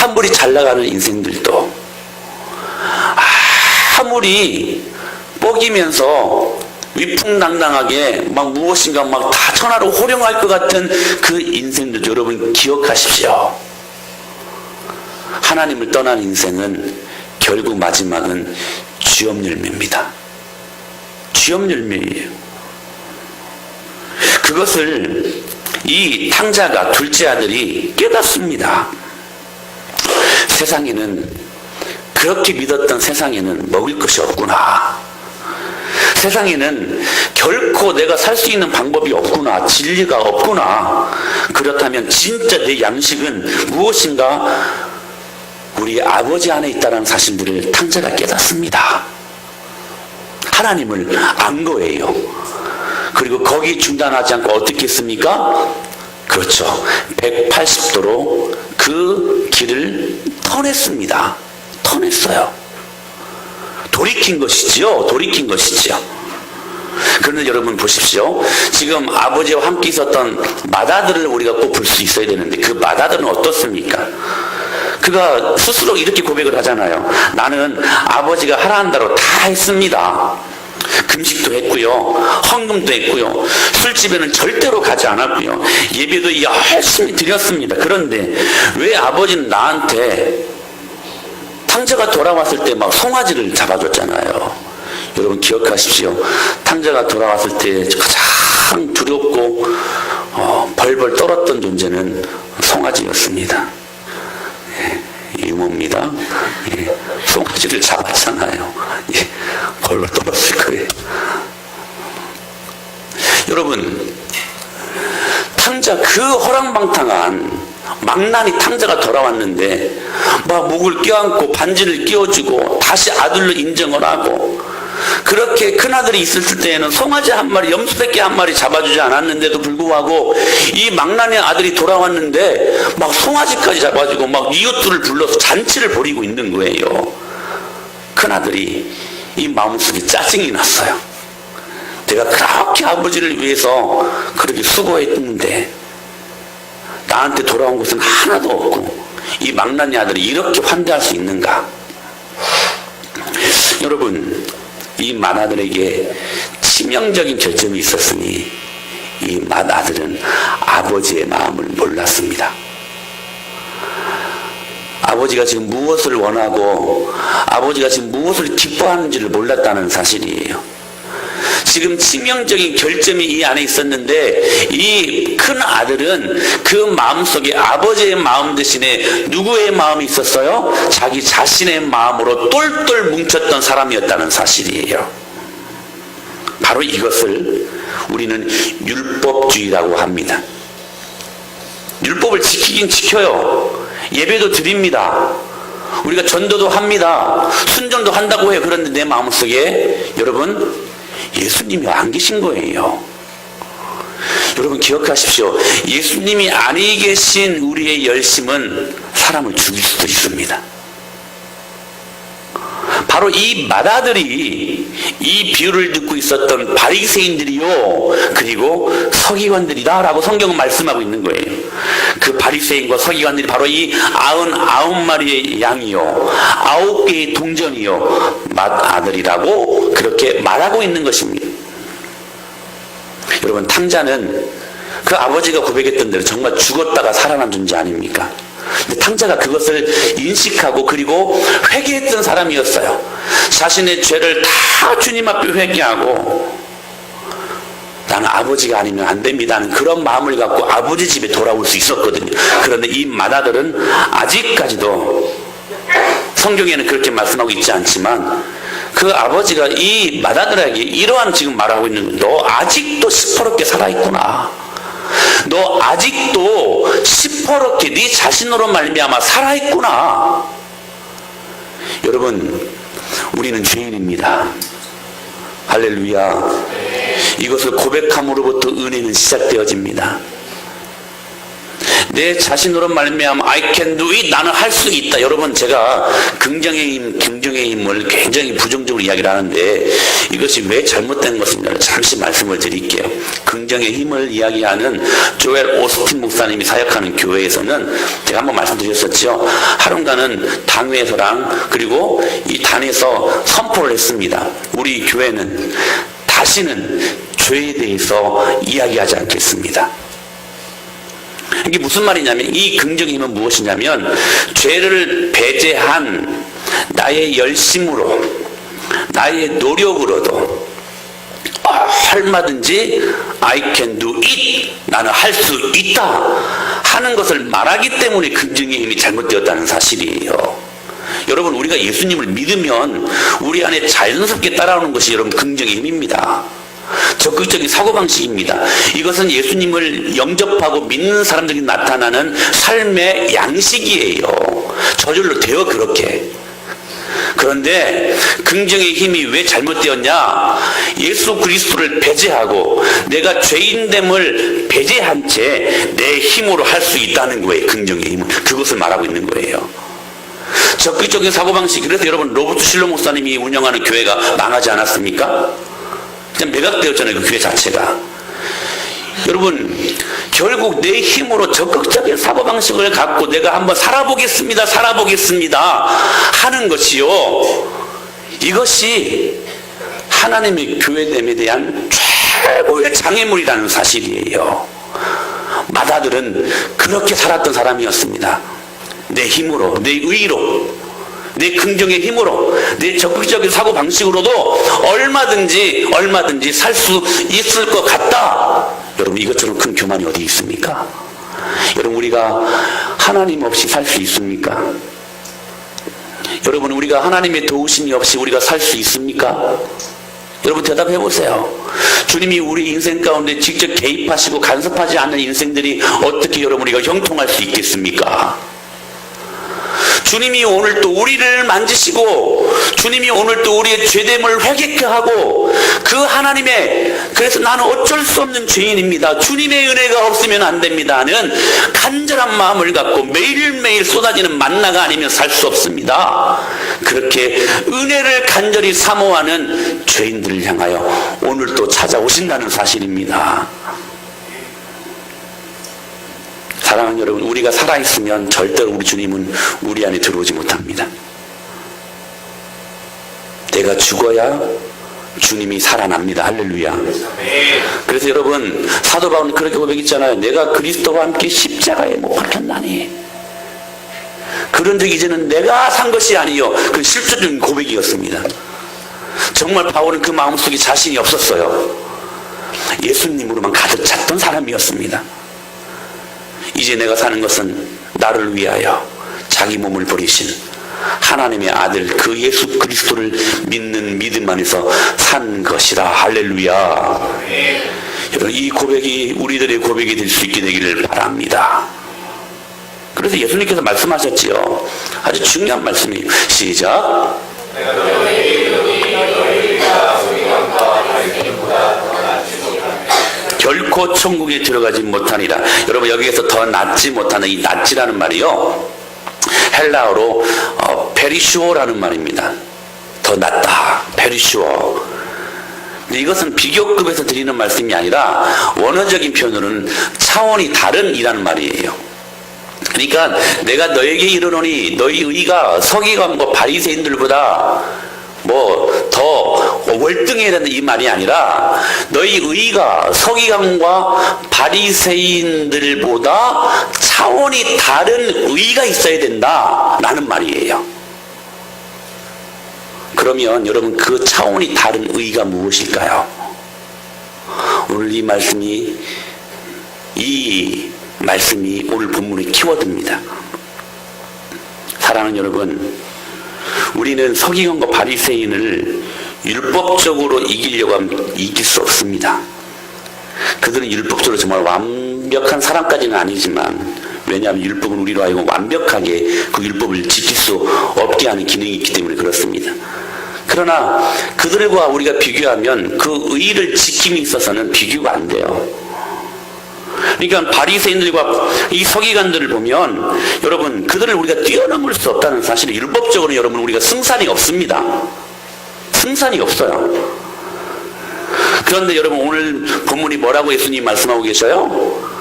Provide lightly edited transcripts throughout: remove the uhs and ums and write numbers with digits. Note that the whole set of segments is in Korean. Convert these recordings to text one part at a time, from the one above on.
아무리 잘 나가는 인생들도 아무리 뻐기면서 위풍당당하게 막 무엇인가 막 다 천하로 호령할 것 같은 그 인생들도 여러분 기억하십시오. 하나님을 떠난 인생은 결국 마지막은 쥐염열매입니다. 쥐염열매예요. 그것을 이 탕자가 둘째 아들이 깨닫습니다. 세상에는 그렇게 믿었던 세상에는 먹을 것이 없구나. 세상에는 결코 내가 살 수 있는 방법이 없구나. 진리가 없구나. 그렇다면 진짜 내 양식은 무엇인가? 우리 아버지 안에 있다는 사실들을 탕자가 깨닫습니다. 하나님을 안 거예요. 그리고 거기 중단하지 않고 어떻게 했습니까? 그렇죠. 180도로 그 길을 터냈습니다. 터냈어요. 돌이킨 것이지요. 돌이킨 것이지요. 그런데 여러분 보십시오. 지금 아버지와 함께 있었던 맏아들을 우리가 꼭 볼 수 있어야 되는데 그 맏아들은 어떻습니까? 그가 스스로 이렇게 고백을 하잖아요. 나는 아버지가 하라는 대로 다 했습니다. 금식도 했고요. 헌금도 했고요. 술집에는 절대로 가지 않았고요. 예배도 열심히 드렸습니다. 그런데 왜 아버지는 나한테 탕자가 돌아왔을 때 막 송아지를 잡아줬잖아요. 여러분 기억하십시오. 탕자가 돌아왔을 때 가장 두렵고 벌벌 떨었던 존재는 송아지였습니다. 이모입니다. 송아지를 잡았잖아요. 벌벌 떨었을 거예요. 여러분, 탕자 그 허랑방탕한 망나니 탕자가 돌아왔는데 막 목을 껴안고 반지를 끼워주고 다시 아들로 인정을 하고 그렇게 큰아들이 있을 때에는 송아지 한 마리, 염소새끼 한 마리 잡아주지 않았는데도 불구하고 이 망나니 아들이 돌아왔는데 막 송아지까지 잡아주고 막 이웃들을 불러서 잔치를 벌이고 있는 거예요. 큰아들이 이 마음속에 짜증이 났어요. 내가 그렇게 아버지를 위해서 그렇게 수고했는데 나한테 돌아온 것은 하나도 없고 이 망나니 아들이 이렇게 환대할 수 있는가? 여러분, 이 맏아들에게 치명적인 결점이 있었으니 이 맏아들은 아버지의 마음을 몰랐습니다. 아버지가 지금 무엇을 원하고 아버지가 지금 무엇을 기뻐하는지를 몰랐다는 사실이에요. 지금 치명적인 결점이 이 안에 있었는데 이 큰 아들은 그 마음속에 아버지의 마음 대신에 누구의 마음이 있었어요? 자기 자신의 마음으로 똘똘 뭉쳤던 사람이었다는 사실이에요. 바로 이것을 우리는 율법주의라고 합니다. 율법을 지키긴 지켜요. 예배도 드립니다. 우리가 전도도 합니다. 순종도 한다고 해요. 그런데 내 마음속에 여러분 예수님이 안 계신 거예요. 여러분 기억하십시오. 예수님이 아니 계신 우리의 열심은 사람을 죽일 수도 있습니다. 바로 이 맏아들이 이 비유를 듣고 있었던 바리새인들이요 그리고 서기관들이다라고 성경은 말씀하고 있는 거예요. 그 바리새인과 서기관들이 바로 이 99마리의 양이요 9개의 동전이요 맏아들이라고 그렇게 말하고 있는 것입니다. 여러분 탕자는 그 아버지가 고백했던 대로 정말 죽었다가 살아난 존재 아닙니까? 근데 탕자가 그것을 인식하고 그리고 회개했던 사람이었어요. 자신의 죄를 다 주님 앞에 회개하고 나는 아버지가 아니면 안 됩니다는 그런 마음을 갖고 아버지 집에 돌아올 수 있었거든요. 그런데 이 맏아들은 아직까지도 성경에는 그렇게 말씀하고 있지 않지만 그 아버지가 이 맏아들에게 이러한 지금 말하고 있는 너 아직도 시퍼렇게 살아있구나. 너 아직도 시퍼렇게 네 자신으로 말미암아 살아있구나. 여러분 우리는 죄인입니다. 할렐루야. 이것을 고백함으로부터 은혜는 시작되어집니다. 내 자신으로 말미암아 I can do it, 나는 할 수 있다. 여러분, 제가 긍정의 힘을 굉장히 부정적으로 이야기를 하는데 이것이 왜 잘못된 것인지 잠시 말씀을 드릴게요. 긍정의 힘을 이야기하는 조엘 오스틴 목사님이 사역하는 교회에서는 제가 한번 말씀드렸었죠. 하루간은 당회에서랑 그리고 이 단에서 선포를 했습니다. 우리 교회는 다시는 죄에 대해서 이야기하지 않겠습니다. 이게 무슨 말이냐면, 이 긍정의 힘은 무엇이냐면 죄를 배제한 나의 열심으로, 나의 노력으로도 얼마든지 I can do it, 나는 할 수 있다 하는 것을 말하기 때문에 긍정의 힘이 잘못되었다는 사실이에요. 여러분, 우리가 예수님을 믿으면 우리 안에 자연스럽게 따라오는 것이 여러분 긍정의 힘입니다. 적극적인 사고방식입니다. 이것은 예수님을 영접하고 믿는 사람들이 나타나는 삶의 양식이에요. 저절로 되어 그렇게. 그런데 긍정의 힘이 왜 잘못되었냐? 예수 그리스도를 배제하고 내가 죄인됨을 배제한 채 내 힘으로 할 수 있다는 거예요. 긍정의 힘은 그것을 말하고 있는 거예요. 적극적인 사고방식. 그래서 여러분, 로버트 실로 목사님이 운영하는 교회가 망하지 않았습니까? 그냥 매각되었잖아요, 그 교회 자체가. 여러분, 결국 내 힘으로 적극적인 사고방식을 갖고 내가 한번 살아보겠습니다 하는 것이요, 이것이 하나님의 교회됨에 대한 최고의 장애물이라는 사실이에요. 마다들은 그렇게 살았던 사람이었습니다. 내 힘으로, 내 의로, 내 긍정의 힘으로, 내 적극적인 사고방식으로도 얼마든지 살 수 있을 것 같다. 여러분, 이것처럼 큰 교만이 어디 있습니까? 여러분, 우리가 하나님 없이 살 수 있습니까? 여러분, 우리가 하나님의 도우심이 없이 우리가 살 수 있습니까? 여러분, 대답해 보세요. 주님이 우리 인생 가운데 직접 개입하시고 간섭하지 않는 인생들이 어떻게 여러분 우리가 형통할 수 있겠습니까? 주님이 오늘 또 우리를 만지시고 주님이 오늘 또 우리의 죄됨을 회개케 하고 그 하나님의, 그래서 나는 어쩔 수 없는 죄인입니다, 주님의 은혜가 없으면 안 됩니다는 간절한 마음을 갖고 매일매일 쏟아지는 만나가 아니면 살 수 없습니다. 그렇게 은혜를 간절히 사모하는 죄인들을 향하여 오늘 또 찾아오신다는 사실입니다. 사랑하는 여러분, 우리가 살아있으면 절대로 우리 주님은 우리 안에 들어오지 못합니다. 내가 죽어야 주님이 살아납니다. 할렐루야. 그래서 여러분, 사도 바울은 그렇게 고백했잖아요. 내가 그리스도와 함께 십자가에 못 박혔나니. 그런 적이 이제는 내가 산 것이 아니요, 그 실질적인 고백이었습니다. 정말 바울은 그 마음속에 자신이 없었어요. 예수님으로만 가득 찼던 사람이었습니다. 이제 내가 사는 것은 나를 위하여 자기 몸을 버리신 하나님의 아들 그 예수 그리스도를 믿는 믿음 안에서 산 것이라. 할렐루야. 여러분, 이 고백이 우리들의 고백이 될 수 있게 되기를 바랍니다. 그래서 예수님께서 말씀하셨지요. 아주 중요한 말씀이에요. 시작. 결코 천국에 들어가지 못하니라. 여러분, 여기에서 더 낫지 못하는 이 낫지라는 말이요, 헬라어로 페리슈어라는 말입니다. 더 낫다, 페리슈어. 이것은 비교급에서 드리는 말씀이 아니라 원어적인 표현으로는 차원이 다른 이라는 말이에요. 그러니까 내가 너에게 이르노니 너희 의가 서기관과 바리새인들보다 더 월등해야 된다, 이 말이 아니라 너희 의가 서기관과 바리새인들보다 차원이 다른 의가 있어야 된다 라는 말이에요. 그러면 여러분, 그 차원이 다른 의가 무엇일까요? 오늘 이 말씀이 오늘 본문의 키워드입니다. 사랑하는 여러분, 우리는 서기관과 바리새인을 율법적으로 이기려고 하면 이길 수 없습니다. 그들은 율법적으로 정말 완벽한 사람까지는 아니지만, 왜냐하면 율법은 우리로 하여금 완벽하게 그 율법을 지킬 수 없게 하는 기능이 있기 때문에 그렇습니다. 그러나 그들과 우리가 비교하면 그 의를 지킴에 있어서는 비교가 안 돼요. 그러니까 바리새인들과 이 서기관들을 보면 여러분 그들을 우리가 뛰어넘을 수 없다는 사실을 율법적으로 여러분 우리가 승산이 없습니다. 승산이 없어요. 그런데 여러분 오늘 본문이 뭐라고 예수님이 말씀하고 계셔요?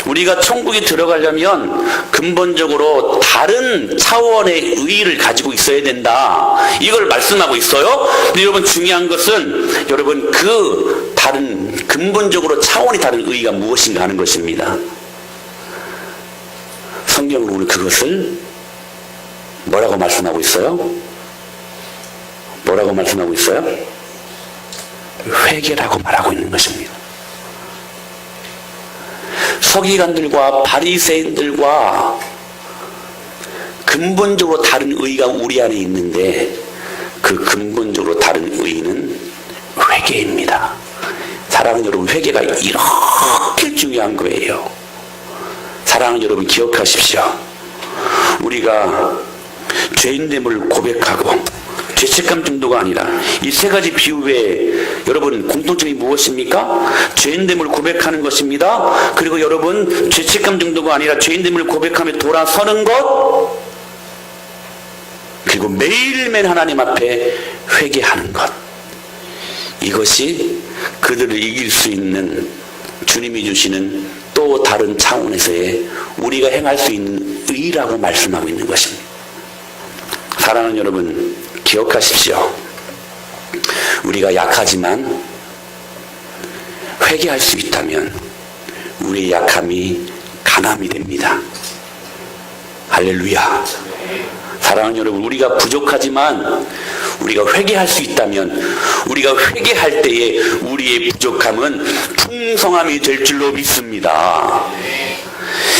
우리가 천국에 들어가려면 근본적으로 다른 차원의 의의를 가지고 있어야 된다. 이걸 말씀하고 있어요. 근데 여러분 중요한 것은 여러분 그 다른 근본적으로 차원이 다른 의의가 무엇인가 하는 것입니다. 성경은 오늘 그것을 뭐라고 말씀하고 있어요? 뭐라고 말씀하고 있어요? 회개라고 말하고 있는 것입니다. 서기관들과 바리새인들과 근본적으로 다른 의의가 우리 안에 있는데 그 근본적으로 다른 의의는 회개입니다. 사랑하는 여러분, 회개가 이렇게 중요한 거예요. 사랑하는 여러분, 기억하십시오. 우리가 죄인됨을 고백하고 죄책감 정도가 아니라 이 세 가지 비유 외에 여러분 공통점이 무엇입니까? 죄인됨을 고백하는 것입니다. 그리고 여러분 죄책감 정도가 아니라 죄인됨을 고백하며 돌아서는 것, 그리고 매일매일 하나님 앞에 회개하는 것, 이것이 그들을 이길 수 있는 주님이 주시는 또 다른 차원에서의 우리가 행할 수 있는 의라고 말씀하고 있는 것입니다. 사랑하는 여러분, 기억하십시오. 우리가 약하지만 회개할 수 있다면 우리의 약함이 강함이 됩니다. 할렐루야. 사랑하는 여러분, 우리가 부족하지만 우리가 회개할 수 있다면 우리가 회개할 때에 우리의 부족함은 풍성함이 될 줄로 믿습니다.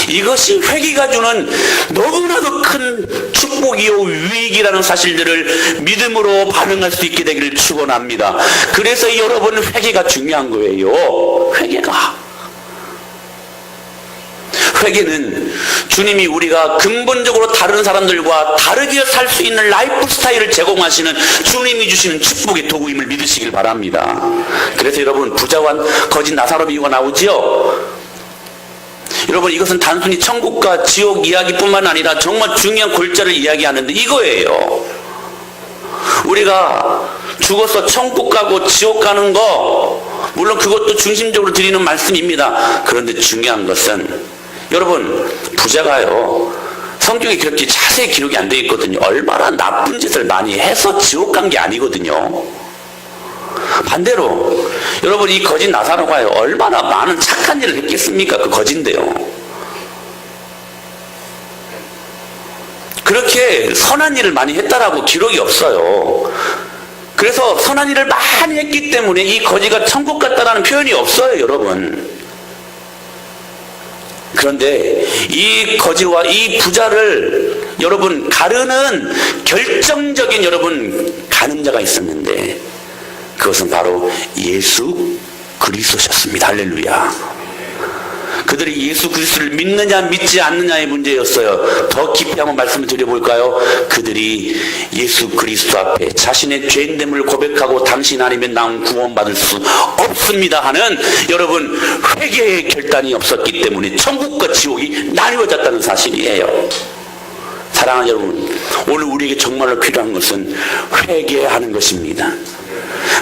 이것이 회개가 주는 너무나도 큰 축복이요 유익이라는 사실들을 믿음으로 반응할 수 있게 되기를 축원합니다. 그래서 여러분 회개가 중요한 거예요. 회개는 주님이 우리가 근본적으로 다른 사람들과 다르게 살 수 있는 라이프 스타일을 제공하시는 주님이 주시는 축복의 도구임을 믿으시길 바랍니다. 그래서 여러분 부자와 거짓 나사로 비유가 나오지요. 여러분 이것은 단순히 천국과 지옥 이야기뿐만 아니라 정말 중요한 골자를 이야기하는데 이거예요. 우리가 죽어서 천국 가고 지옥 가는 거 물론 그것도 중심적으로 드리는 말씀입니다. 그런데 중요한 것은 여러분 부자가요 성경에 그렇게 자세히 기록이 안 되어 있거든요. 얼마나 나쁜 짓을 많이 해서 지옥 간 게 아니거든요. 반대로 여러분 이 거짓 나사로가요 얼마나 많은 착한 일을 했겠습니까? 그 거진데요. 그렇게 선한 일을 많이 했다라고 기록이 없어요. 그래서 선한 일을 많이 했기 때문에 이 거지가 천국 갔다라는 표현이 없어요, 여러분. 그런데 이 거지와 이 부자를 여러분 가르는 결정적인 여러분 가늠자가 있었는데 그것은 바로 예수 그리스도셨습니다. 할렐루야. 그들이 예수 그리스도를 믿느냐 믿지 않느냐의 문제였어요. 더 깊이 한번 말씀을 드려볼까요? 그들이 예수 그리스도 앞에 자신의 죄인됨을 고백하고 당신 아니면 난 구원받을 수 없습니다 하는 여러분 회개의 결단이 없었기 때문에 천국과 지옥이 나뉘어졌다는 사실이에요. 사랑하는 여러분, 오늘 우리에게 정말로 필요한 것은 회개하는 것입니다.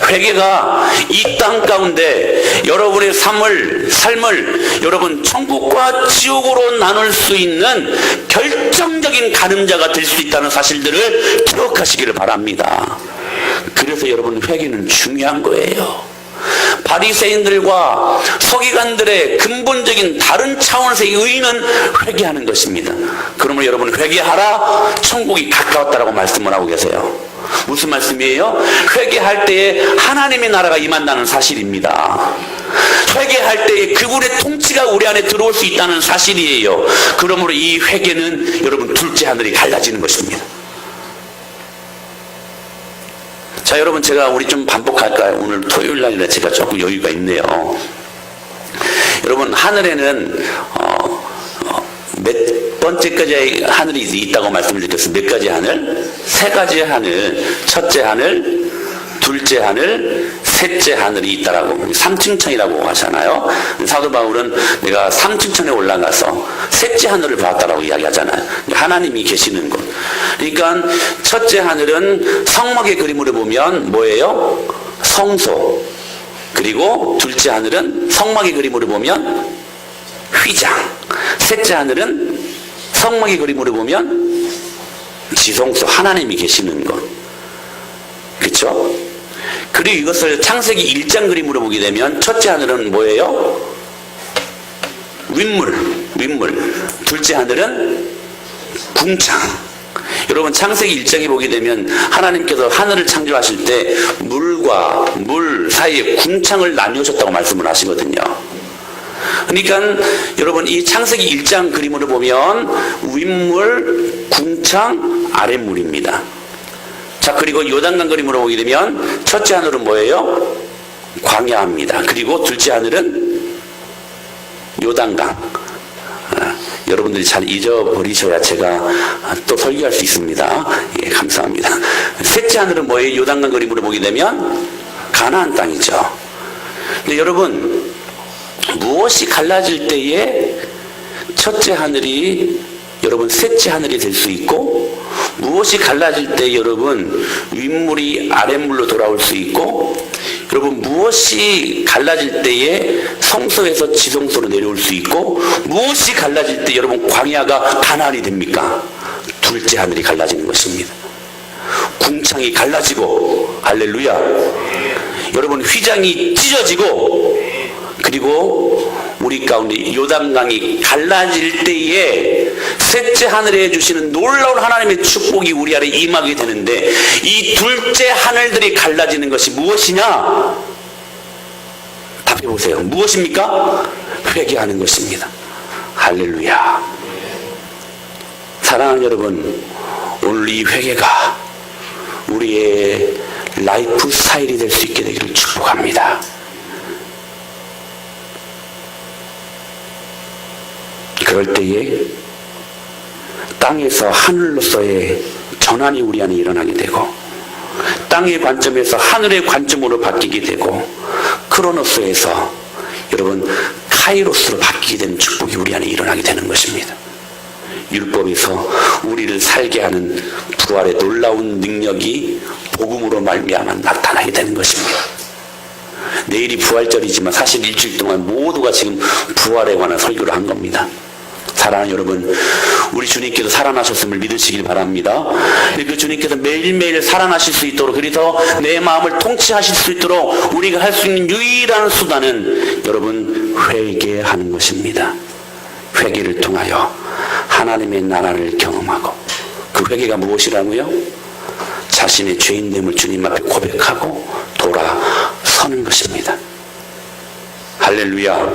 회개가 이 땅 가운데 여러분의 삶을 여러분 천국과 지옥으로 나눌 수 있는 결정적인 가늠자가 될 수 있다는 사실들을 기억하시기를 바랍니다. 그래서 여러분 회개는 중요한 거예요. 바리새인들과 서기관들의 근본적인 다른 차원에서의 의의는 회개하는 것입니다. 그러므로 여러분 회개하라 천국이 가까웠다라고 말씀을 하고 계세요. 무슨 말씀이에요? 회개할 때에 하나님의 나라가 임한다는 사실입니다. 회개할 때에 그분의 통치가 우리 안에 들어올 수 있다는 사실이에요. 그러므로 이 회개는 여러분 둘째 하늘이 갈라지는 것입니다. 자, 여러분 제가 우리 좀 반복할까요? 오늘 토요일 날이라 제가 조금 여유가 있네요. 여러분 하늘에는 몇 번째까지 하늘이 있다고 말씀을 드렸어요. 몇 가지 하늘? 세 가지 하늘. 첫째 하늘, 둘째 둘째 하늘, 셋째 하늘이 있다라고, 삼층천이라고 하잖아요. 사도 바울은 내가 삼층천에 올라가서 셋째 하늘을 봤다라고 이야기하잖아요. 하나님이 계시는 곳. 그러니까 첫째 하늘은 성막의 그림으로 보면 뭐예요? 성소. 그리고 둘째 하늘은 성막의 그림으로 보면 휘장. 셋째 하늘은 성막의 그림으로 보면 지성소, 하나님이 계시는 곳. 그렇죠? 그리고 이것을 창세기 1장 그림으로 보게 되면 첫째 하늘은 뭐예요? 윗물. 둘째 하늘은 궁창. 여러분 창세기 1장에 보게 되면 하나님께서 하늘을 창조하실 때 물과 물 사이에 궁창을 나누셨다고 말씀을 하시거든요. 그러니까 여러분 이 창세기 1장 그림으로 보면 윗물, 궁창, 아랫물입니다. 자, 그리고 요단강 그림으로 보게 되면 첫째 하늘은 뭐예요? 광야입니다. 그리고 둘째 하늘은 요단강. 여러분들이 잘 잊어버리셔야 제가 또 설교할 수 있습니다. 예, 감사합니다. 셋째 하늘은 뭐예요? 요단강 그림으로 보게 되면 가나안 땅이죠. 근데 여러분 무엇이 갈라질 때에 첫째 하늘이 여러분 셋째 하늘이 될 수 있고, 무엇이 갈라질 때 여러분 윗물이 아랫물로 돌아올 수 있고, 여러분 무엇이 갈라질 때에 성소에서 지성소로 내려올 수 있고, 무엇이 갈라질 때 여러분 광야가 가나안이 됩니까? 둘째 하늘이 갈라지는 것입니다. 궁창이 갈라지고, 할렐루야. 여러분 휘장이 찢어지고, 그리고 우리 가운데 요단강이 갈라질 때에 셋째 하늘에 해주시는 놀라운 하나님의 축복이 우리 아래 임하게 되는데, 이 둘째 하늘들이 갈라지는 것이 무엇이냐? 답해보세요. 무엇입니까? 회개하는 것입니다. 할렐루야. 사랑하는 여러분, 오늘 이 회개가 우리의 라이프 스타일이 될 수 있게 되기를 축복합니다. 그럴 때에 땅에서 하늘로서의 전환이 우리 안에 일어나게 되고, 땅의 관점에서 하늘의 관점으로 바뀌게 되고, 크로노스에서 여러분 카이로스로 바뀌게 되는 축복이 우리 안에 일어나게 되는 것입니다. 율법에서 우리를 살게 하는 부활의 놀라운 능력이 복음으로 말미암아 나타나게 되는 것입니다. 내일이 부활절이지만 사실 일주일 동안 모두가 지금 부활에 관한 설교를 한 겁니다. 사랑하는 여러분, 우리 주님께서 살아나셨음을 믿으시길 바랍니다. 그 주님께서 매일매일 살아나실 수 있도록, 그래서 내 마음을 통치하실 수 있도록 우리가 할 수 있는 유일한 수단은 여러분 회개하는 것입니다. 회개를 통하여 하나님의 나라를 경험하고, 그 회개가 무엇이라고요? 자신의 죄인됨을 주님 앞에 고백하고 돌아서는 것입니다. 할렐루야.